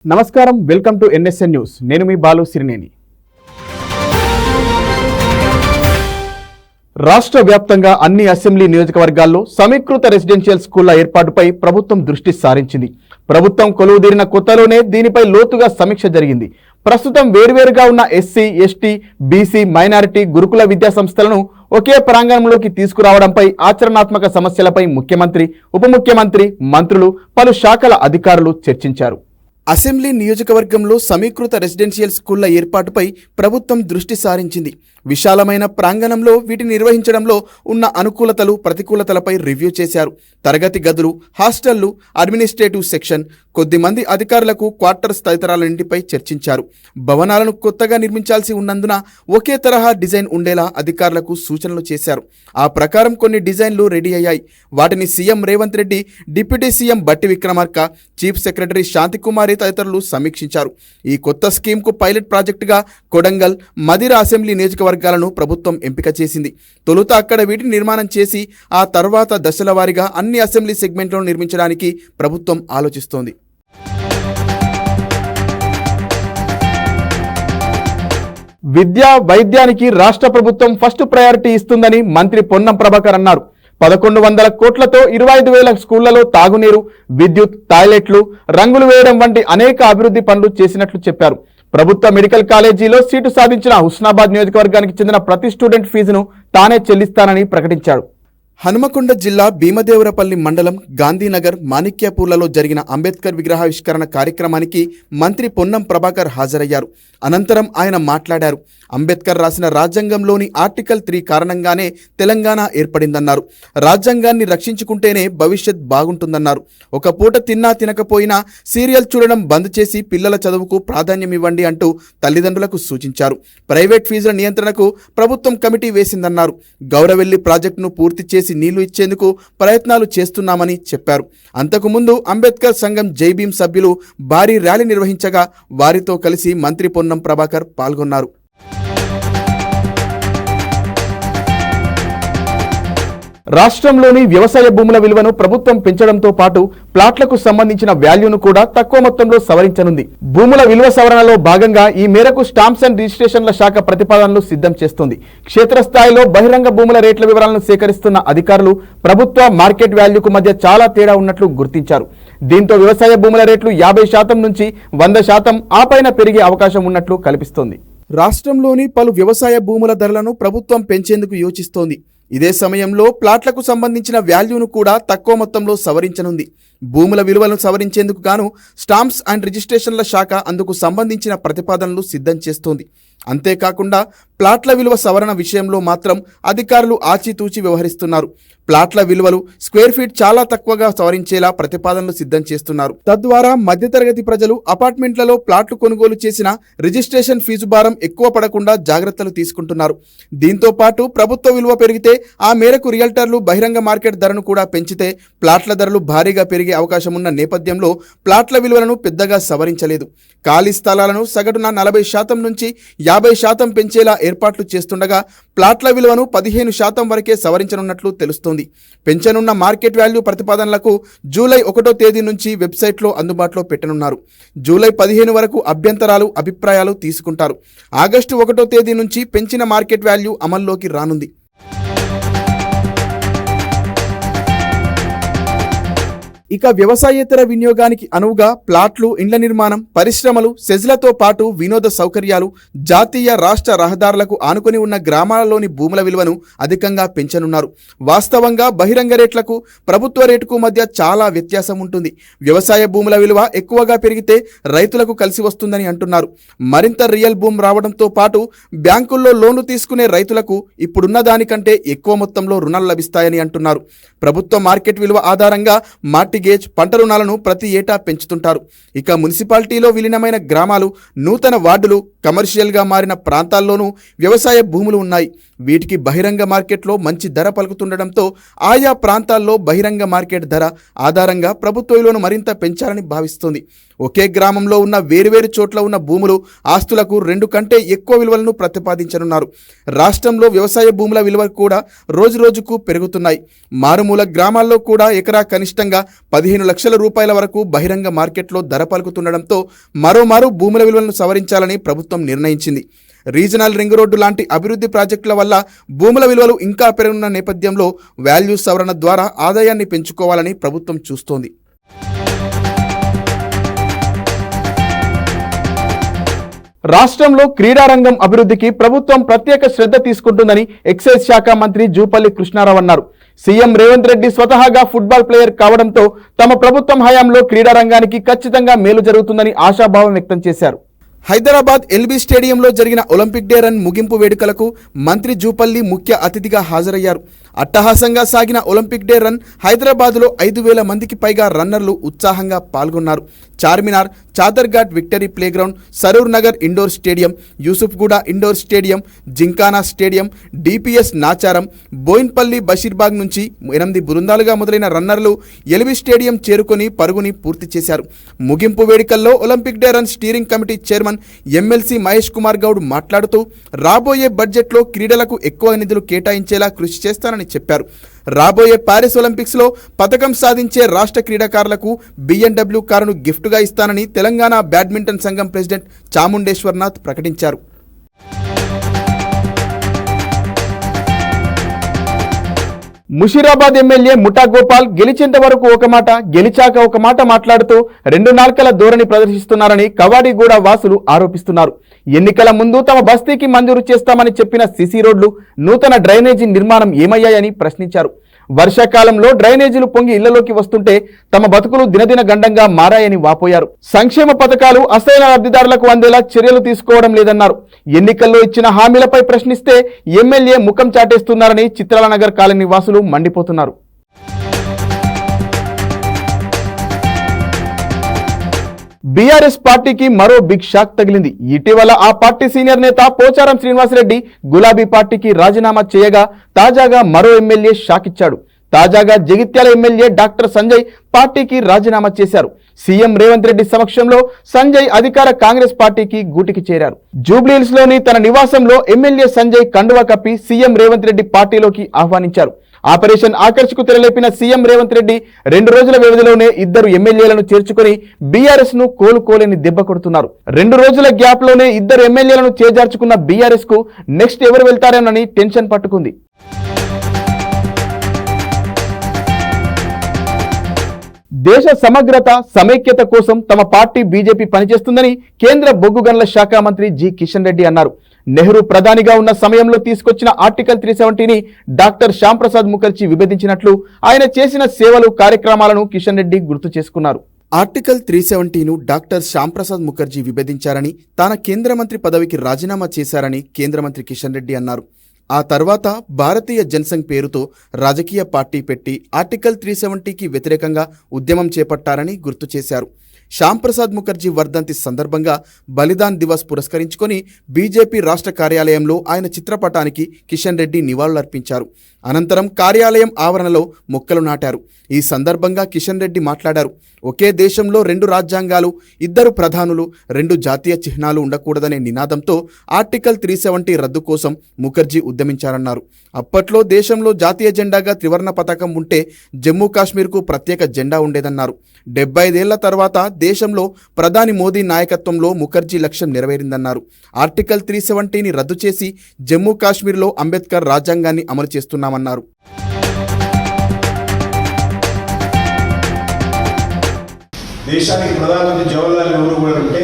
నమస్కారం, welcome to NSN news. నేను మీ బాలు సిరినేని. రాష్ట్ర వ్యాప్తంగా అన్ని అసెంబ్లీ నియోజకవర్గాల్లో సమీకృత రెసిడెన్షియల్ స్కూళ్ల ఏర్పాటుపై ప్రభుత్వం దృష్టి సారించింది. ప్రభుత్వం కొలువుదీరిన కొత్తలోనే దీనిపై లోతుగా సమీక్ష జరిగింది. ప్రస్తుతం వేర్వేరుగా ఉన్న ఎస్సీ, ఎస్టీ, బీసీ, మైనారిటీ గురుకుల విద్యా సంస్థలను ఒకే ప్రాంగణంలోకి తీసుకురావడంపై, ఆచరణాత్మక సమస్యలపై ముఖ్యమంత్రి, ఉప ముఖ్యమంత్రి, మంత్రులు, పలు శాఖల అధికారులు చర్చించారు. అసెంబ్లీ నియోజకవర్గంలో సమీకృత రెసిడెన్షియల్ స్కూళ్ల ఏర్పాటుపై ప్రభుత్వం దృష్టి సారించింది. విశాలమైన ప్రాంగణంలో వీటిని నిర్వహించడంలో ఉన్న అనుకూలతలు, ప్రతికూలతలపై రివ్యూ చేశారు. తరగతి గదులు, హాస్టళ్లు, అడ్మినిస్ట్రేటివ్ సెక్షన్, కొద్దిమంది అధికారులకు క్వార్టర్స్ తదితరాలన్నింటిపై చర్చించారు. భవనాలను కొత్తగా నిర్మించాల్సి ఉన్నందున ఒకే తరహా డిజైన్ ఉండేలా అధికారులకు సూచనలు చేశారు. ఆ ప్రకారం కొన్ని డిజైన్లు రెడీ అయ్యాయి. వాటిని CM Revanth Reddy, deputy CM బట్టి విక్రమార్క, చీఫ్ సెక్రటరీ శాంతికుమారి తదితరులు సమీక్షించారు. ఈ కొత్త స్కీమ్కు పైలట్ ప్రాజెక్టుగా కొడంగల్, మదిర అసెంబ్లీ నియోజకవర్గాలను ప్రభుత్వం ఎంపిక చేసింది. తొలుత అక్కడ వీటిని నిర్మాణం చేసి ఆ తర్వాత దశల వారీగా అన్ని అసెంబ్లీ సెగ్మెంట్లను నిర్మించడానికి ప్రభుత్వం ఆలోచిస్తోంది. విద్యా, వైద్యానికి రాష్ట్ర ప్రభుత్వం ఫస్ట్ ప్రయారిటీ ఇస్తుందని మంత్రి పొన్నం ప్రభాకర్ అన్నారు. 1100 కోట్లతో 25,000 స్కూళ్లలో తాగునీరు, విద్యుత్, టాయిలెట్లు, రంగులు వేయడం వంటి అనేక అభివృద్ధి పనులు చేసినట్లు చెప్పారు. ప్రభుత్వ మెడికల్ కాలేజీలో సీటు సాధించిన హుస్నాబాద్ నియోజకవర్గానికి చెందిన ప్రతి స్టూడెంట్ ఫీజును తానే చెల్లిస్తానని ప్రకటించాడు. హనుమకొండ జిల్లా భీమదేవరపల్లి మండలం గాంధీనగర్, మాణిక్యాపూర్లలో జరిగిన అంబేద్కర్ విగ్రహావిష్కరణ కార్యక్రమానికి మంత్రి పొన్నం ప్రభాకర్ హాజరయ్యారు. అనంతరం ఆయన మాట్లాడారు. అంబేద్కర్ రాసిన రాజ్యాంగంలోని ఆర్టికల్ 3 కారణంగానే తెలంగాణ ఏర్పడిందన్నారు. రాజ్యాంగాన్ని రక్షించుకుంటేనే భవిష్యత్ బాగుంటుందన్నారు. ఒక పూట తిన్నా తినకపోయినా సీరియల్ చూడడం బంద్ చేసి పిల్లల చదువుకు ప్రాధాన్యం ఇవ్వండి అంటూ తల్లిదండ్రులకు సూచించారు. ప్రైవేట్ ఫీజుల నియంత్రణకు ప్రభుత్వం కమిటీ వేసిందన్నారు. గౌరవెల్లి ప్రాజెక్టును పూర్తి చేసి నీళ్లు ఇచ్చేందుకు ప్రయత్నాలు చేస్తున్నామని చెప్పారు. అంతకుముందు అంబేద్కర్ సంఘం జైభీం సభ్యులు భారీ ర్యాలీ నిర్వహించగా వారితో కలిసి మంత్రి పొన్నం ప్రభాకర్ పాల్గొన్నారు. రాష్ట్రంలోని వ్యవసాయ భూముల విలువను ప్రభుత్వం పెంచడంతో పాటు ప్లాట్లకు సంబంధించిన వాల్యూను కూడా తక్కువ మొత్తంలో సవరించనుంది. భూముల విలువ సవరణలో భాగంగా ఈ మేరకు స్టాంప్స్ అండ్ రిజిస్ట్రేషన్ల శాఖ ప్రతిపాదనలు సిద్ధం చేస్తోంది. క్షేత్రస్థాయిలో బహిరంగ భూముల రేట్ల వివరాలను సేకరిస్తున్న అధికారులు ప్రభుత్వ మార్కెట్ వాల్యూకు మధ్య చాలా తేడా ఉన్నట్లు గుర్తించారు. దీంతో వ్యవసాయ భూముల రేట్లు 50% నుంచి 100% ఆ పైన పెరిగే అవకాశం ఉన్నట్లు కల్పిస్తోంది. రాష్ట్రంలోని పలు వ్యవసాయ భూముల ధరలను ప్రభుత్వం పెంచేందుకు యోచిస్తోంది. ఇదే సమయంలో ప్లాట్లకు సంబంధించిన వాల్యూను కూడా తక్కువ మొత్తంలో సవరించనుంది. భూముల విలువలను సవరించేందుకు గాను స్టాంప్స్ అండ్ రిజిస్ట్రేషన్ల శాఖ అందుకు సంబంధించిన ప్రతిపాదనలు సిద్ధం చేస్తోంది. అంతేకాకుండా ప్లాట్ల విలువ సవరణ విషయంలో మాత్రం అధికారులు ఆచితూచి వ్యవహరిస్తున్నారు. ప్లాట్ల విలువలు స్క్వేర్ ఫీట్ చాలా తక్కువగా సవరించేలా ప్రతిపాదనలు సిద్ధం చేస్తున్నారు. తద్వారా మధ్యతరగతి ప్రజలు అపార్ట్మెంట్లలో ప్లాట్లు కొనుగోలు చేసిన రిజిస్ట్రేషన్ ఫీజు భారం ఎక్కువ పడకుండా జాగ్రత్తలు తీసుకుంటున్నారు. దీంతో పాటు ప్రభుత్వ విలువ పెరిగితే ఆ మేరకు రియల్టర్లు బహిరంగ మార్కెట్ ధరను కూడా పెంచితే ప్లాట్ల ధరలు భారీగా పెరిగే అవకాశం ఉన్న నేపథ్యంలో ప్లాట్ల విలువలను పెద్దగా సవరించలేదు. ఖాళీ స్థలాలను సగటున 40% నుంచి 50% పెంచేలా ఏర్పాట్లు చేస్తుండగా ప్లాట్ల విలువను 15% వరకే సవరించనున్నట్లు తెలుస్తోంది. పెంచనున్న మార్కెట్ వాల్యూ ప్రతిపాదనలకు జూలై 1వ తేదీ నుంచి వెబ్సైట్లో అందుబాటులో పెట్టనున్నారు. జూలై 15 వరకు అభ్యంతరాలు, అభిప్రాయాలు తీసుకుంటారు. ఆగస్టు 1వ తేదీ నుంచి పెంచిన మార్కెట్ వాల్యూ అమల్లోకి రానుంది. ఇక వ్యవసాయేతర వినియోగానికి అనువుగా ప్లాట్లు, ఇండ్ల నిర్మాణం, పరిశ్రమలు, సెజ్లతో పాటు వినోద సౌకర్యాలు, జాతీయ, రాష్ట్ర రహదారులకు ఆనుకొని ఉన్న గ్రామాలలోని భూముల విలువను అధికంగా పెంచనున్నారు. వాస్తవంగా బహిరంగ రేట్లకు ప్రభుత్వ రేటుకు మధ్య చాలా వ్యత్యాసం ఉంటుంది. వ్యవసాయ భూముల విలువ ఎక్కువగా పెరిగితే రైతులకు కలిసి వస్తుందని అంటున్నారు. మరింత రియల్ భూమి రావడంతో పాటు బ్యాంకుల్లో లోన్లు తీసుకునే రైతులకు ఇప్పుడున్న దానికంటే ఎక్కువ మొత్తంలో రుణాలు లభిస్తాయని అంటున్నారు. ప్రభుత్వ మార్కెట్ విలువ ఆధారంగా మార్టిగేజ్, పంట రుణాలను ప్రతి ఏటా పెంచుతుంటారు. ఇక మున్సిపాలిటీలో విలీనమైన గ్రామాలు, నూతన వార్డులు, కమర్షియల్గా మారిన ప్రాంతాల్లోనూ వ్యవసాయ భూములు ఉన్నాయి. వీటికి బహిరంగ మార్కెట్లో మంచి ధర పలుకుతుండటంతో ఆయా ప్రాంతాల్లో బహిరంగ మార్కెట్ ధర ఆధారంగా ప్రభుత్వ విలువను మరింత పెంచాలని భావిస్తోంది. ఒకే గ్రామంలో ఉన్న వేరువేరు చోట్ల ఉన్న భూములు, ఆస్తులకు 2 కంటే ఎక్కువ విలువలను ప్రతిపాదించనున్నారు. రాష్ట్రంలో వ్యవసాయ భూముల విలువలు కూడా రోజురోజుకు పెరుగుతున్నాయి. మారుమూల గ్రామాల్లో కూడా ఎకరా కనిష్టంగా 15 లక్షల రూపాయల వరకు బహిరంగ మార్కెట్లో ధర పలుకుతుండటంతో మరోమారు భూముల విలువలను సవరించాలని ప్రభుత్వం నిర్ణయించింది. రీజనల్ రింగ్ రోడ్డు లాంటి అభివృద్ధి ప్రాజెక్టుల వల్ల భూముల విలువలు ఇంకా పెరగనున్న నేపథ్యంలో వాల్యూ సవరణ ద్వారా ఆదాయాన్ని పెంచుకోవాలని ప్రభుత్వం చూస్తోంది. రాష్ట్రంలో క్రీడారంగం అభివృద్ధికి ప్రభుత్వం ప్రత్యేక శ్రద్ధ తీసుకుంటుందని ఎక్సైజ్ శాఖ మంత్రి జూపల్లి కృష్ణారావు అన్నారు. సీఎం రేవంత్ రెడ్డి స్వతహాగా ఫుట్బాల్ ప్లేయర్ కావడంతో తమ ప్రభుత్వం హయాంలో క్రీడారంగానికి ఖచ్చితంగా మేలు జరుగుతుందని ఆశాభావం వ్యక్తం చేశారు. హైదరాబాద్ ఎల్బీ స్టేడియంలో జరిగిన ఒలింపిక్ డే రన్ ముగింపు వేడుకలకు మంత్రి జూపల్లి ముఖ్య అతిథిగా హాజరయ్యారు. అట్టహాసంగా సాగిన ఒలింపిక్ డే రన్ హైదరాబాద్లో 5,000 మందికి పైగా రన్నర్లు ఉత్సాహంగా పాల్గొన్నారు. Charminar, Chadarghat victory playground, Saroor Nagar indoor stadium, Yousufguda indoor stadium, Gymkhana stadium, DPS Nacharam, Bowenpally, Basheerbagh నుంచి 8 బృందాలుగా మొదలైన రన్నర్లు ఎల్బీ స్టేడియం చేరుకొని పరుగుని పూర్తి చేశారు. ముగింపు వేడుకల్లో Olympic day run steering committee chairman MLC Mahesh Kumar Goud మాట్లాడుతూ రాబోయే బడ్జెట్లో క్రీడలకు ఎక్కువ నిధులు కేటాయించేలా కృషి చేస్తానని చెప్పారు. రాబోయే పారిస్ ఒలింపిక్స్లో పతకం సాధించే రాష్ట్ర క్రీడాకారులకు BMW కారును గిఫ్ట్గా ఇస్తానని తెలంగాణ బ్యాడ్మింటన్ సంఘం ప్రెసిడెంట్ చాముండేశ్వర్నాథ్ ప్రకటించారు. ముషీరాబాద్ ఎమ్మెల్యే ముఠా గోపాల్ గెలిచేంత వరకు ఒక మాట, గెలిచాక ఒక మాట మాట్లాడుతూ 2 నాల్కల ధోరణి ప్రదర్శిస్తున్నారని కవాడిగూడ వాసులు ఆరోపిస్తున్నారు. ఎన్నికల ముందు తమ బస్తీకి మంజూరు చేస్తామని చెప్పిన సిసి రోడ్లు, నూతన డ్రైనేజీ నిర్మాణం ఏమయ్యాయని ప్రశ్నించారు. వర్షాకాలంలో డ్రైనేజీలు పొంగి ఇళ్లలోకి వస్తుంటే తమ బతుకులు దినదిన గండంగా మారాయని వాపోయారు. సంక్షేమ పథకాలు అసలైన లబ్ధిదారులకు అందేలా చర్యలు తీసుకోవడం లేదన్నారు. ఎన్నికల్లో ఇచ్చిన హామీలపై ప్రశ్నిస్తే ఎమ్మెల్యే ముఖం చాటేస్తున్నారని చిత్రాల నగర్ కాలనీ వాసులు మండిపోతున్నారు. బీఆర్ఎస్ పార్టీకి మరో బిగ్ షాక్ తగిలింది. ఇటీవల ఆ పార్టీ సీనియర్ నేత పోచారం శ్రీనివాసరెడ్డి గులాబీ పార్టీకి రాజీనామా చేయగా తాజాగా మరో ఎమ్మెల్యే షాక్ ఇచ్చాడు. తాజాగా జగిత్యాల ఎమ్మెల్యే డాక్టర్ సంజయ్ పార్టీకి రాజీనామా చేశారు. సీఎం రేవంత్ రెడ్డి సమక్షంలో సంజయ్ అధికార కాంగ్రెస్ పార్టీకి గూటికి చేరారు. జూబ్లీహిల్స్ లోని తన నివాసంలో ఎమ్మెల్యే సంజయ్ కండువా కప్పి సీఎం రేవంత్ రెడ్డి పార్టీలోకి ఆహ్వానించారు. ఆపరేషన్ ఆకర్షకు తెరలేపిన సీఎం రేవంత్ రెడ్డి 2 రోజుల వ్యవధిలోనే 2 ఎమ్మెల్యేలను చేర్చుకుని బీఆర్ఎస్ ను కోలుకోలేని దెబ్బ కొడుతున్నారు. 2 రోజుల గ్యాప్ లోనే 2 ఎమ్మెల్యేలను చేజార్చుకున్న బీఆర్ఎస్ కు నెక్స్ట్ ఎవరు వెళ్తారోనని టెన్షన్ పట్టుకుంది. దేశ సమగ్రత, సమైక్యత కోసం తమ పార్టీ బీజేపీ పనిచేస్తుందని కేంద్ర బొగ్గు గనుల శాఖ మంత్రి జి కిషన్ రెడ్డి అన్నారు. నెహ్రూ ప్రధానిగా ఉన్న సమయంలో తీసుకొచ్చిన ఆర్టికల్ 370ని డాక్టర్ శ్యామ్ ప్రసాద్ ముఖర్జీ విభేదించినట్లు ఆయన చేసిన సేవలు, కార్యక్రమాలను కిషన్ రెడ్డి గుర్తు చేసుకున్నారు. ఆర్టికల్ 370ను డాక్టర్ శ్యామ్ ప్రసాద్ ముఖర్జీ విభేదించారని, తాను కేంద్ర మంత్రి పదవికి రాజీనామా చేశారని కేంద్ర మంత్రి కిషన్ రెడ్డి అన్నారు. ఆ తర్వాత భారతీయ జనసంఘ్ పేరుతో రాజకీయ పార్టీ పెట్టి ఆర్టికల్ 370కి వ్యతిరేకంగా ఉద్యమం చేపట్టారని గుర్తు చేశారు. శ్యామ్ ప్రసాద్ ముఖర్జీ వర్ధంతి సందర్భంగా బలిదాన్ దివస్ పురస్కరించుకొని బీజేపీ రాష్ట్ర కార్యాలయంలో ఆయన చిత్రపటానికి కిషన్ రెడ్డి నివాళులర్పించారు. అనంతరం కార్యాలయం ఆవరణలో మొక్కలు నాటారు. ఈ సందర్భంగా కిషన్ రెడ్డి మాట్లాడారు. ఒకే దేశంలో 2 రాజ్యాంగాలు, 2 ప్రధానులు, 2 జాతీయ చిహ్నాలు ఉండకూడదనే నినాదంతో ఆర్టికల్ 370 రద్దు కోసం ముఖర్జీ ఉద్యమించారన్నారు. అప్పట్లో దేశంలో జాతీయ జెండాగా త్రివర్ణ పతాకం ఉంటే జమ్మూ కాశ్మీర్కు ప్రత్యేక జెండా ఉండేదన్నారు. 75 ఏళ్ల తర్వాత దేశంలో ప్రధాని మోదీ నాయకత్వంలో ముఖర్జీ లక్ష్యం నెరవేరిందన్నారు. ఆర్టికల్ 370ని రద్దు చేసి జమ్మూ కాశ్మీర్లో అంబేద్కర్ రాజ్యాంగాన్ని అమలు చేస్తున్నామన్నారు. దేశానికి ప్రధానమంత్రి జవహర్లాల్ నెహ్రూ కూడా ఉంటే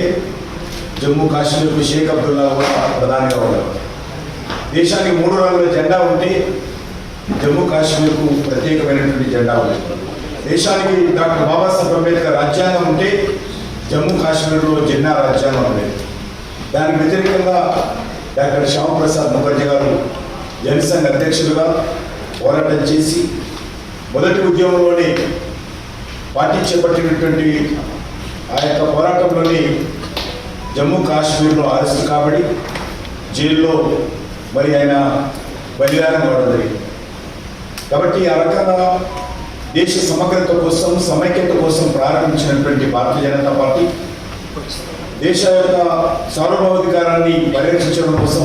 జమ్మూ కాశ్మీర్కు షేక్ అబ్దుల్లా కూడా ప్రధానిగా ఉన్నారు. దేశానికి 3 రంగుల జెండా ఉంటే జమ్మూ కాశ్మీర్కు ప్రత్యేకమైనటువంటి జెండా ఉంది. దేశానికి డాక్టర్ బాబాసాహెబ్ అంబేద్కర్ రాజ్యాంగం ఉంటే జమ్మూ కాశ్మీర్లో జిన్నా రాజ్యాంగం ఉంది. దానికి వ్యతిరేకంగా డాక్టర్ శ్యామ్ ప్రసాద్ ముఖర్జీ గారు జనసంఘ్ అధ్యక్షులుగా పోరాటం చేసి మొదటి ఉద్యమంలోనే పార్టీ చేపట్టినటువంటి ఆ యొక్క పోరాటంలోని జమ్మూ కాశ్మీర్లో అరెస్ట్ కాబడి జైల్లో మరి ఆయన బలిదానం కావడం జరిగింది. కాబట్టి ఆ రకంగా దేశ సమగ్రత కోసం, సమైక్యత కోసం ప్రారంభించినటువంటి భారతీయ జనతా పార్టీ దేశ యొక్క సార్వభౌమాధికారాన్ని పరిరక్షించడం కోసం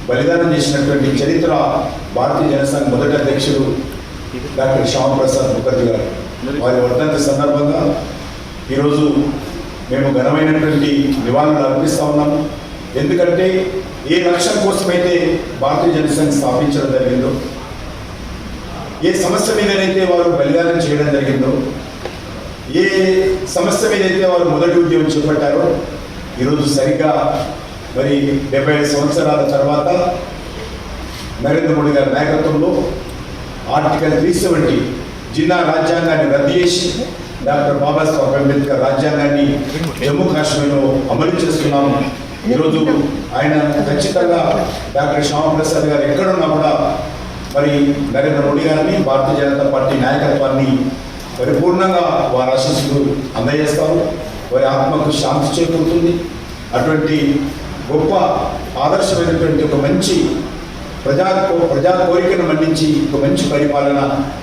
బలిదానం చేసినటువంటి చరిత్ర భారతీయ జనసంఘ్ మొదటి అధ్యక్షుడు డాక్టర్ శ్యామప్రసాద్ ముఖర్జీ గారు. వారి వర్ధంతి సందర్భంగా ఈరోజు మేము ఘనమైనటువంటి నివాళులు అర్పిస్తూ ఉన్నాము. ఎందుకంటే ఏ లక్ష్యం కోసమైతే భారతీయ జనసంఘ్ స్థాపించడం జరిగిందో, ఏ సమస్య మీదనైతే వారు బలిదానం చేయడం జరిగిందో, ఏ సమస్య మీదైతే వారు మొదటి ఉద్యమం చేపట్టారో, ఈరోజు సరిగ్గా మరి 75 సంవత్సరాల తర్వాత నరేంద్ర మోడీ గారి నాయకత్వంలో ఆర్టికల్ 370 జిన్నా రాజ్యాంగాన్ని రద్దు చేసి డాక్టర్ బాబాసాహెబ్ అంబేద్కర్ రాజ్యాంగాన్ని జమ్మూ కాశ్మీర్లో అమలు చేస్తున్నాము. ఈరోజు ఆయన ఖచ్చితంగా డాక్టర్ శ్యామప్రసాద్ గారు ఎక్కడున్నా కూడా మరి నరేంద్ర మోడీ గారిని, భారతీయ జనతా పార్టీ నాయకత్వాన్ని పరిపూర్ణంగా వారి ఆశీస్సులు అందజేస్తారు. వారి ఆత్మకు శాంతి చేకూరుతుంది. అటువంటి గొప్ప ఆదర్శమైనటువంటి ఒక మంచి ప్రజా కోరికను మన్నించి ఒక మంచి పరిపాలన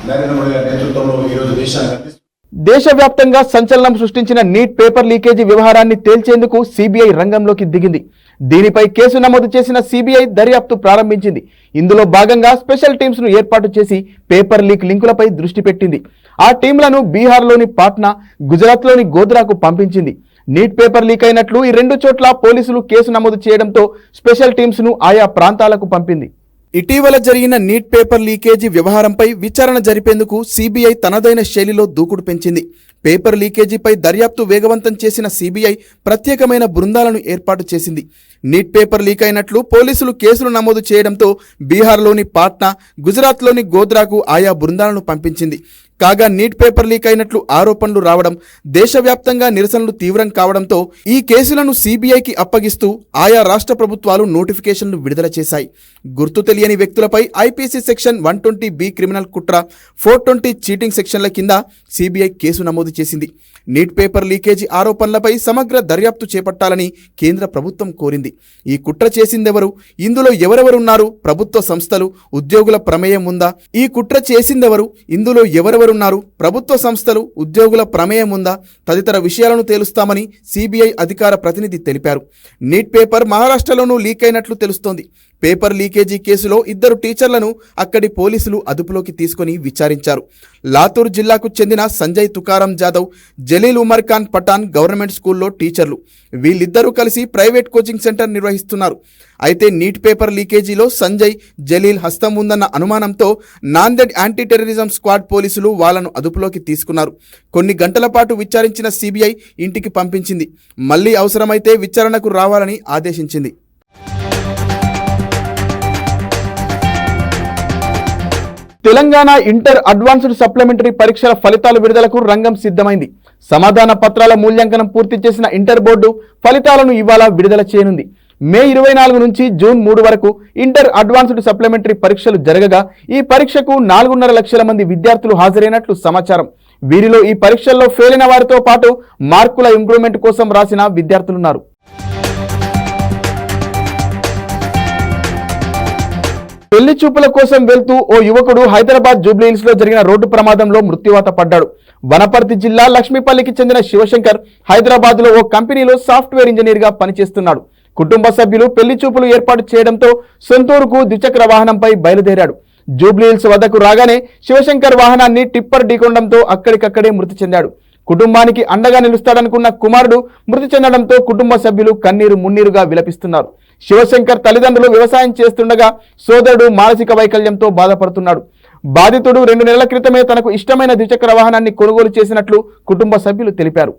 నరేంద్ర మోడీ గారి నేతృత్వంలో ఈరోజు దేశానికి అందిస్తుంది. దేశవ్యాప్తంగా సంచలనం సృష్టించిన నీట్ పేపర్ లీకేజీ వ్యవహారాన్ని తేల్చేందుకు సిబిఐ రంగంలోకి దిగింది. దీనిపై కేసు నమోదు చేసిన సిబిఐ దర్యాప్తు ప్రారంభించింది. ఇందులో భాగంగా స్పెషల్ టీమ్స్ ను ఏర్పాటు చేసి పేపర్ లీక్ లింకులపై దృష్టి పెట్టింది. ఆ టీంలను బీహార్లోని పాట్నా, గుజరాత్లోని గోధ్రాకు పంపించింది. నీట్ పేపర్ లీక్ అయినట్లు ఈ 2 చోట్ల పోలీసులు కేసు నమోదు చేయడంతో స్పెషల్ టీమ్స్ ను ఆయా ప్రాంతాలకు పంపింది. ఇటీవల జరిగిన నీట్ పేపర్ లీకేజీ వ్యవహారంపై విచారణ జరిపేందుకు సిబిఐ తనదైన శైలిలో దూకుడు పెంచింది. పేపర్ లీకేజీపై దర్యాప్తు వేగవంతం చేసిన సిబిఐ ప్రత్యేకమైన బృందాలను ఏర్పాటు చేసింది. నీట్ పేపర్ లీక్ అయినట్లు పోలీసులు కేసులు నమోదు చేయడంతో బీహార్లోని పాట్నా, గుజరాత్లోని గోధ్రాకు ఆయా బృందాలను పంపించింది. కాగా నీట్ పేపర్ లీక్ అయినట్లు ఆరోపణలు రావడం, దేశవ్యాప్తంగా నిరసనలు తీవ్రం కావడంతో ఈ కేసులను సిబిఐకి అప్పగిస్తూ ఆయా రాష్ట్ర ప్రభుత్వాలు నోటిఫికేషన్లు విడుదల చేశాయి. గుర్తు తెలియని వ్యక్తులపై ఐపీసీ సెక్షన్ 120B క్రిమినల్ కుట్ర, 420 చీటింగ్ సెక్షన్ల కింద సిబిఐ కేసు నమోదు చేసింది. నీట్ పేపర్ లీకేజీ ఆరోపణలపై సమగ్ర దర్యాప్తు చేపట్టాలని కేంద్ర ప్రభుత్వం కోరింది. ఈ కుట్ర చేసిందెవరు? ఇందులో ఎవరెవరున్నారు? ప్రభుత్వ సంస్థలు, ఉద్యోగుల ప్రమేయం ఉందా? ఈ కుట్ర చేసిందెవరు? ఇందులో ఎవరెవరున్నారు? ప్రభుత్వ సంస్థలు, ఉద్యోగుల ప్రమేయం ఉందా? తదితర విషయాలను తేలుస్తామని సిబిఐ అధికార ప్రతినిధి తెలిపారు. నీట్ పేపర్ మహారాష్ట్రలోనూ లీక్ అయినట్లు తెలుస్తోంది. పేపర్ లీకేజీ కేసులో 2 టీచర్లను అక్కడి పోలీసులు అదుపులోకి తీసుకుని విచారించారు. లాతూర్ జిల్లాకు చెందిన సంజయ్ తుకారాం జాదవ్, జలీల్ ఉమర్ ఖాన్ పఠాన్ గవర్నమెంట్ స్కూల్లో టీచర్లు. వీళ్ళిద్దరూ కలిసి ప్రైవేట్ కోచింగ్ సెంటర్ నిర్వహిస్తున్నారు. అయితే నీట్ పేపర్ లీకేజీలో సంజయ్, జలీల్ హస్తం ఉందన్న అనుమానంతో నాందేడ్ యాంటీ టెర్రరిజం స్క్వాడ్ పోలీసులు వాళ్లను అదుపులోకి తీసుకున్నారు. కొన్ని గంటల పాటు విచారించిన సిబిఐ ఇంటికి పంపించింది. మళ్లీ అవసరమైతే విచారణకు రావాలని ఆదేశించింది. తెలంగాణ ఇంటర్ అడ్వాన్స్డ్ సప్లిమెంటరీ పరీక్షల ఫలితాల విడుదలకు రంగం సిద్ధమైంది. సమాధాన పత్రాల మూల్యాంకనం పూర్తి చేసిన ఇంటర్ బోర్డు ఫలితాలను ఇవాళ విడుదల చేయనుంది. మే 24 నుంచి జూన్ 3 వరకు ఇంటర్ అడ్వాన్స్డ్ సప్లిమెంటరీ పరీక్షలు జరగగా ఈ పరీక్షకు 4.5 లక్షల మంది విద్యార్థులు హాజరైనట్లు సమాచారం. వీరిలో ఈ పరీక్షల్లో ఫెయిల్ అయిన వారితో పాటు మార్కుల ఇంప్రూవ్మెంట్ కోసం రాసిన విద్యార్థులున్నారు. పెళ్లి చూపుల కోసం వెళ్తూ ఓ యువకుడు హైదరాబాద్ జూబ్లీహిల్స్ లో జరిగిన రోడ్డు ప్రమాదంలో మృత్యువాత పడ్డాడు. వనపర్తి జిల్లా లక్ష్మీపల్లికి చెందిన శివశంకర్ హైదరాబాద్ లో ఓ కంపెనీలో సాఫ్ట్వేర్ ఇంజనీర్ గా పనిచేస్తున్నాడు. కుటుంబ సభ్యులు పెళ్లి చూపులు ఏర్పాటు చేయడంతో సొంతూరుకు ద్విచక్ర వాహనంపై బయలుదేరాడు. జూబ్లీహిల్స్ వద్దకు రాగానే శివశంకర్ వాహనాన్ని టిప్పర్ ఢీకొనడంతో అక్కడికక్కడే మృతి చెందాడు. కుటుంబానికి అండగా నిలుస్తాడనుకున్న కుమారుడు మృతి చెందడంతో కుటుంబ సభ్యులు కన్నీరు మున్నీరుగా విలపిస్తున్నారు. శివశంకర్ తల్లిదండ్రులు వ్యవసాయం చేస్తుండగా సోదరుడు మానసిక వైకల్యంతో బాధపడుతున్నాడు. బాధితుడు 2 నెలల క్రితమే తనకు ఇష్టమైన ద్విచక్ర వాహనాన్ని కొనుగోలు చేసినట్లు కుటుంబ సభ్యులు తెలిపారు.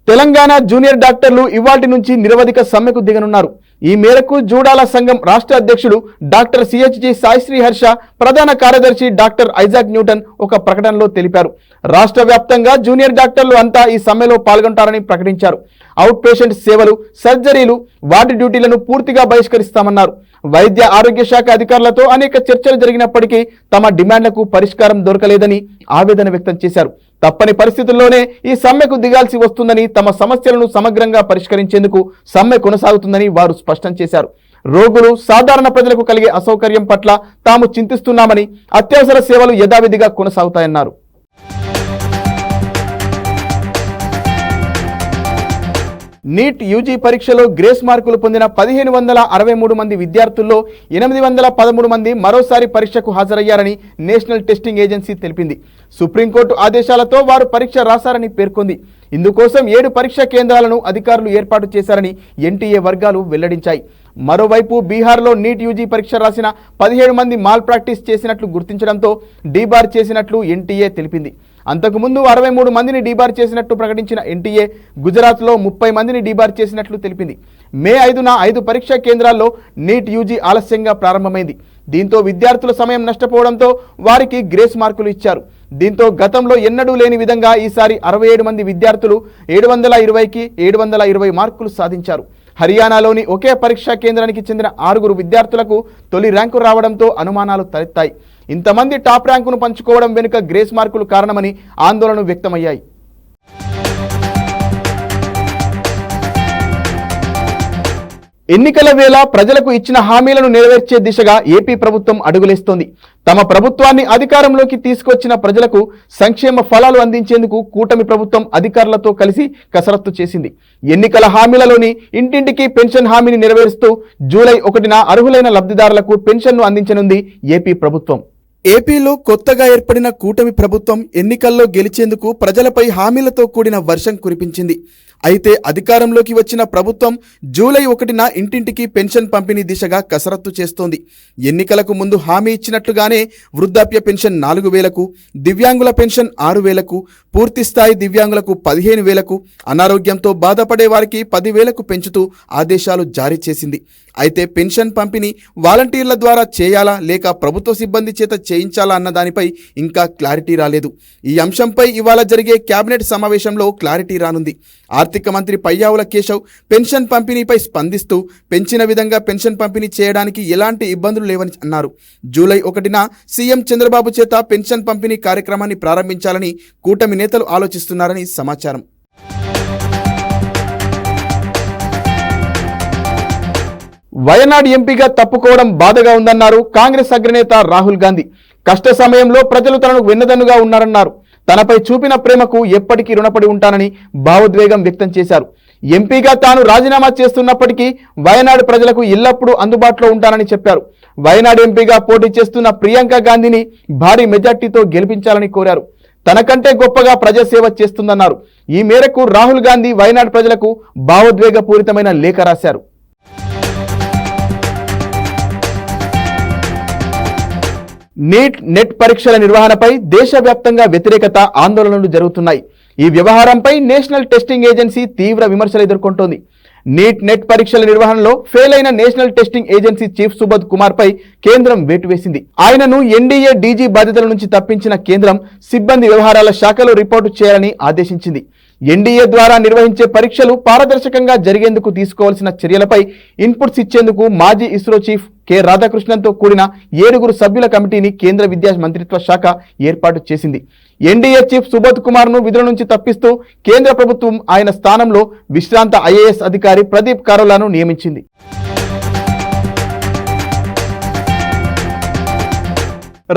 తెలంగాణ జూనియర్ డాక్టర్లు ఇవాల్టి నుంచి నిరవధిక సమ్మెకు దిగనున్నారు. ఈ మేరకు జూడాల సంఘం రాష్ట్ర అధ్యక్షుడు డాక్టర్ సిహెచ్జి సాయిశ్రీ హర్ష, ప్రధాన కార్యదర్శి డాక్టర్ ఐజాక్ న్యూటన్ ఒక ప్రకటనలో తెలిపారు. రాష్ట్ర వ్యాప్తంగా జూనియర్ డాక్టర్లు అంతా ఈ సమ్మెలో పాల్గొంటారని ప్రకటించారు. అవుట్ పేషెంట్ సేవలు, సర్జరీలు, వార్డు డ్యూటీలను పూర్తిగా బహిష్కరిస్తామన్నారు. వైద్య ఆరోగ్య శాఖ అధికారులతో అనేక చర్చలు జరిగినప్పటికీ తమ డిమాండ్లకు పరిష్కారం దొరకలేదని ఆవేదన వ్యక్తం చేశారు. తప్పని పరిస్థితుల్లోనే ఈ సమ్మెకు దిగాల్సి వస్తుందని, తమ సమస్యలను సమగ్రంగా పరిష్కరించేందుకు సమ్మె కొనసాగుతుందని వారు స్పష్టం చేశారు. రోగులు, సాధారణ ప్రజలకు కలిగే అసౌకర్యం పట్ల తాము చింతిస్తున్నామని, అత్యవసర సేవలు యథావిధిగా కొనసాగుతాయన్నారు. నీట్ యూజీ పరీక్షలో గ్రేస్ మార్కులు పొందిన 1563 మంది విద్యార్థుల్లో 813 మంది మరోసారి పరీక్షకు హాజరయ్యారని నేషనల్ టెస్టింగ్ ఏజెన్సీ తెలిపింది. సుప్రీంకోర్టు ఆదేశాలతో వారు పరీక్ష రాశారని పేర్కొంది. ఇందుకోసం 7 పరీక్షా కేంద్రాలను అధికారులు ఏర్పాటు చేశారని ఎన్టీఏ వర్గాలు వెల్లడించాయి. మరోవైపు బీహార్లో నీట్ యూజీ పరీక్ష రాసిన 17 మంది మాల్ ప్రాక్టీస్ చేసినట్లు గుర్తించడంతో డీబార్ చేసినట్లు ఎన్టీఏ తెలిపింది. అంతకుముందు 63 మందిని డీబార్ చేసినట్టు ప్రకటించిన ఎన్టీఏ గుజరాత్లో 30 మందిని డీబార్ చేసినట్లు తెలిపింది. మే 5న 5 పరీక్షా కేంద్రాల్లో నీట్ యూజీ ఆలస్యంగా ప్రారంభమైంది. దీంతో విద్యార్థుల సమయం నష్టపోవడంతో వారికి గ్రేస్ మార్కులు ఇచ్చారు. దీంతో గతంలో ఎన్నడూ లేని విధంగా ఈసారి 67 మంది విద్యార్థులు 720కి 720 మార్కులు సాధించారు. హర్యానాలోని ఒకే పరీక్షా కేంద్రానికి చెందిన 6 విద్యార్థులకు తొలి ర్యాంకు రావడంతో అనుమానాలు తలెత్తాయి. ఇంతమంది టాప్ ర్యాంకును పంచుకోవడం వెనుక గ్రేస్ మార్కులు కారణమని ఆందోళనలు వ్యక్తమయ్యాయి. ఎన్నికల వేళ ప్రజలకు ఇచ్చిన హామీలను నెరవేర్చే దిశగా ఏపీ ప్రభుత్వం అడుగులేస్తోంది. తమ ప్రభుత్వాన్ని అధికారంలోకి తీసుకొచ్చిన ప్రజలకు సంక్షేమ ఫలాలు అందించేందుకు కూటమి ప్రభుత్వం అధికారులతో కలిసి కసరత్తు చేసింది. ఎన్నికల హామీలలోని ఇంటింటికి పెన్షన్ హామీని నెరవేరుస్తూ జూలై 1న అర్హులైన లబ్ధిదారులకు పెన్షన్ను అందించనుంది ఏపీ ప్రభుత్వం. ఏపీలో కొత్తగా ఏర్పడిన కూటమి ప్రభుత్వం ఎన్నికల్లో గెలిచేందుకు ప్రజలపై హామీలతో కూడిన వర్షం కురిపించింది. అయితే అధికారంలోకి వచ్చిన ప్రభుత్వం జూలై 1న ఇంటింటికి పెన్షన్ పంపిణీ దిశగా కసరత్తు చేస్తోంది. ఎన్నికలకు ముందు హామీ ఇచ్చినట్లుగానే వృద్ధాప్య పెన్షన్ 4,000కు, దివ్యాంగుల పెన్షన్ 6,000కు, పూర్తిస్థాయి దివ్యాంగులకు 15,000కు, అనారోగ్యంతో బాధపడే వారికి 10,000కు పెంచుతూ ఆదేశాలు జారీ చేసింది. అయితే పెన్షన్ పంపిణీ వాలంటీర్ల ద్వారా చేయాలా లేక ప్రభుత్వ సిబ్బంది చేత చేయించాలా అన్న దానిపై ఇంకా క్లారిటీ రాలేదు. ఈ అంశంపై ఇవాళ జరిగే కేబినెట్ సమావేశంలో క్లారిటీ రానుంది. ఆర్థిక మంత్రి పయ్యావుల కేశవ్ పెన్షన్ పంపిణీపై స్పందిస్తూ పెంచిన విధంగా పెన్షన్ పంపిణీ చేయడానికి ఎలాంటి ఇబ్బందులు లేవని అన్నారు. జూలై 1న సీఎం చంద్రబాబు చేత పెన్షన్ పంపిణీ కార్యక్రమాన్ని ప్రారంభించాలని కూటమి నేతలు ఆలోచిస్తున్నారని సమాచారం. వయనాడ్ ఎంపీగా తప్పుకోవడం బాధగా ఉందన్నారు కాంగ్రెస్ అగ్రనేత రాహుల్ గాంధీ. కష్ట సమయంలో ప్రజలు తనను వెన్నదన్నుగా ఉన్నారన్నారు. తనపై చూపిన ప్రేమకు ఎప్పటికీ రుణపడి ఉంటానని భావోద్వేగం వ్యక్తం చేశారు. ఎంపీగా తాను రాజీనామా చేస్తున్నప్పటికీ వయనాడ్ ప్రజలకు ఎల్లప్పుడూ అందుబాటులో ఉంటానని చెప్పారు. వయనాడ్ ఎంపీగా పోటీ చేస్తున్న ప్రియాంక గాంధీని భారీ మెజార్టీతో గెలిపించాలని కోరారు. తనకంటే గొప్పగా ప్రజాసేవ చేస్తుందన్నారు. ఈ మేరకు రాహుల్ గాంధీ వయనాడ్ ప్రజలకు భావోద్వేగపూరితమైన లేఖ రాశారు. నెట్ పరీక్షల నిర్వహణపై దేశవ్యాప్తంగా వ్యతిరేకత, ఆందోళనలు జరుగుతున్నాయి. ఈ వ్యవహారంపై నేషనల్ టెస్టింగ్ ఏజెన్సీ తీవ్ర విమర్శలు ఎదుర్కొంటోంది. నెట్ పరీక్షల నిర్వహణలో ఫెయిల్ అయిన National Testing Agency chief Subodh Kumar పై కేంద్రం వేటు వేసింది. ఆయనను ఎన్డీఏ డీజీ బాధ్యతల నుంచి తప్పించిన కేంద్రం సిబ్బంది వ్యవహారాల శాఖలో రిపోర్టు చేయాలని ఆదేశించింది. ఎన్డీఏ ద్వారా నిర్వహించే పరీక్షలు పారదర్శకంగా జరిగేందుకు తీసుకోవాల్సిన చర్యలపై ఇన్పుట్స్ ఇచ్చేందుకు మాజీ ఇస్రో చీఫ్ కె రాధాకృష్ణన్తో కూడిన 7 సభ్యుల కమిటీని కేంద్ర విద్యా మంత్రిత్వ శాఖ ఏర్పాటు చేసింది. ఎన్డీఏ చీఫ్ సుబోధ్ కుమార్ను విధుల నుంచి తప్పిస్తూ కేంద్ర ప్రభుత్వం ఆయన స్థానంలో విశ్రాంత ఐఏఎస్ అధికారి ప్రదీప్ కారోలాను నియమించింది.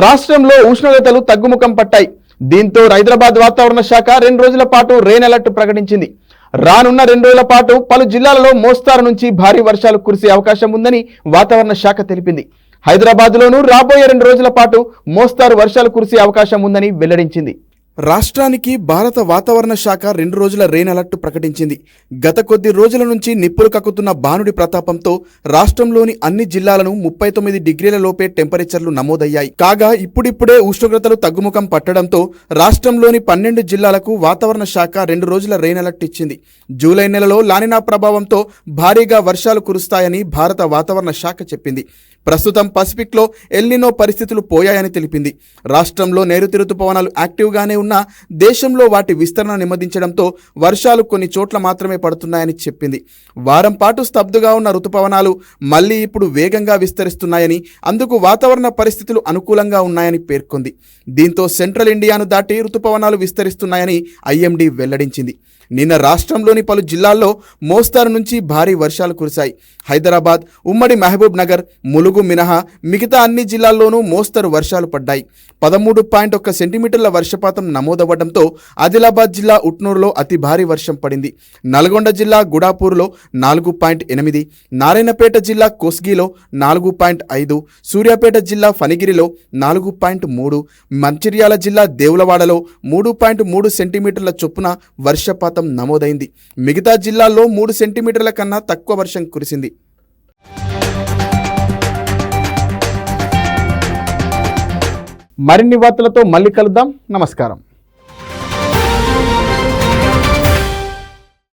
రాష్ట్రంలో ఉష్ణోగ్రతలు తగ్గుముఖం పట్టాయి. దీంతో హైదరాబాద్ వాతావరణ శాఖ 2 రోజుల పాటు రెయిన్ అలర్ట్ ప్రకటించింది. రానున్న 2 రోజుల పాటు పలు జిల్లాలలో మోస్తారు నుంచి భారీ వర్షాలు కురిసే అవకాశం ఉందని వాతావరణ శాఖ తెలిపింది. హైదరాబాద్లోనూ రాబోయే 2 రోజుల పాటు మోస్తారు వర్షాలు కురిసే అవకాశం ఉందని వెల్లడించింది. రాష్ట్రానికి భారత వాతావరణ శాఖ 2 రోజుల రెయిన్ అలర్ట్ ప్రకటించింది. గత కొద్ది రోజుల నుంచి నిప్పులు కక్కుతున్న బానుడి ప్రతాపంతో రాష్ట్రంలోని అన్ని జిల్లాలను 39 డిగ్రీల లోపే టెంపరేచర్లు నమోదయ్యాయి. కాగా ఇప్పుడిప్పుడే ఉష్ణోగ్రతలు తగ్గుముఖం పట్టడంతో రాష్ట్రంలోని 12 జిల్లాలకు వాతావరణ శాఖ 2 రోజుల రెయిన్ అలర్ట్ ఇచ్చింది. జూలై నెలలో లానినా ప్రభావంతో భారీగా వర్షాలు కురుస్తాయని భారత వాతావరణ శాఖ చెప్పింది. ప్రస్తుతం పసిఫిక్లో ఎల్నినో పరిస్థితులు పోయాయని తెలిపింది. రాష్ట్రంలో నైరుతి రుతుపవనాలు యాక్టివ్గానే ఉన్నా దేశంలో వాటి విస్తరణ నెమ్మదించడంతో వర్షాలు కొన్ని చోట్ల మాత్రమే పడుతున్నాయని చెప్పింది. వారం పాటు స్తబ్దుగా ఉన్న రుతుపవనాలు మళ్లీ ఇప్పుడు వేగంగా విస్తరిస్తున్నాయని, అందుకు వాతావరణ పరిస్థితులు అనుకూలంగా ఉన్నాయని పేర్కొంది. దీంతో సెంట్రల్ ఇండియాను దాటి రుతుపవనాలు విస్తరిస్తున్నాయని ఐఎండీ వెల్లడించింది. నిన్న రాష్ట్రంలోని పలు జిల్లాల్లో మోస్తారు నుంచి భారీ వర్షాలు కురిశాయి. హైదరాబాద్, ఉమ్మడి మహబూబ్ నగర్, ములుగు మినహా మిగతా అన్ని జిల్లాల్లోనూ మోస్తరు వర్షాలు పడ్డాయి. 13.1 సెంటీమీటర్ల వర్షపాతం నమోదవ్వడంతో ఆదిలాబాద్ జిల్లా ఉట్నూరులో అతి భారీ వర్షం పడింది. నల్గొండ జిల్లా గుడాపూర్లో 4.8, నారాయణపేట జిల్లా కోస్గిలో 4.5, సూర్యాపేట జిల్లా ఫణిగిరిలో 4.3, మంచిర్యాల జిల్లా దేవులవాడలో 3.3 సెంటీమీటర్ల చొప్పున వర్షపాతం నమోదైంది. మిగతా జిల్లాల్లో 3 సెంటీమీటర్ల కన్నా తక్కువ వర్షం కురిసింది. మరిన్ని వార్తలతో మళ్ళీ కలుద్దాం. నమస్కారం.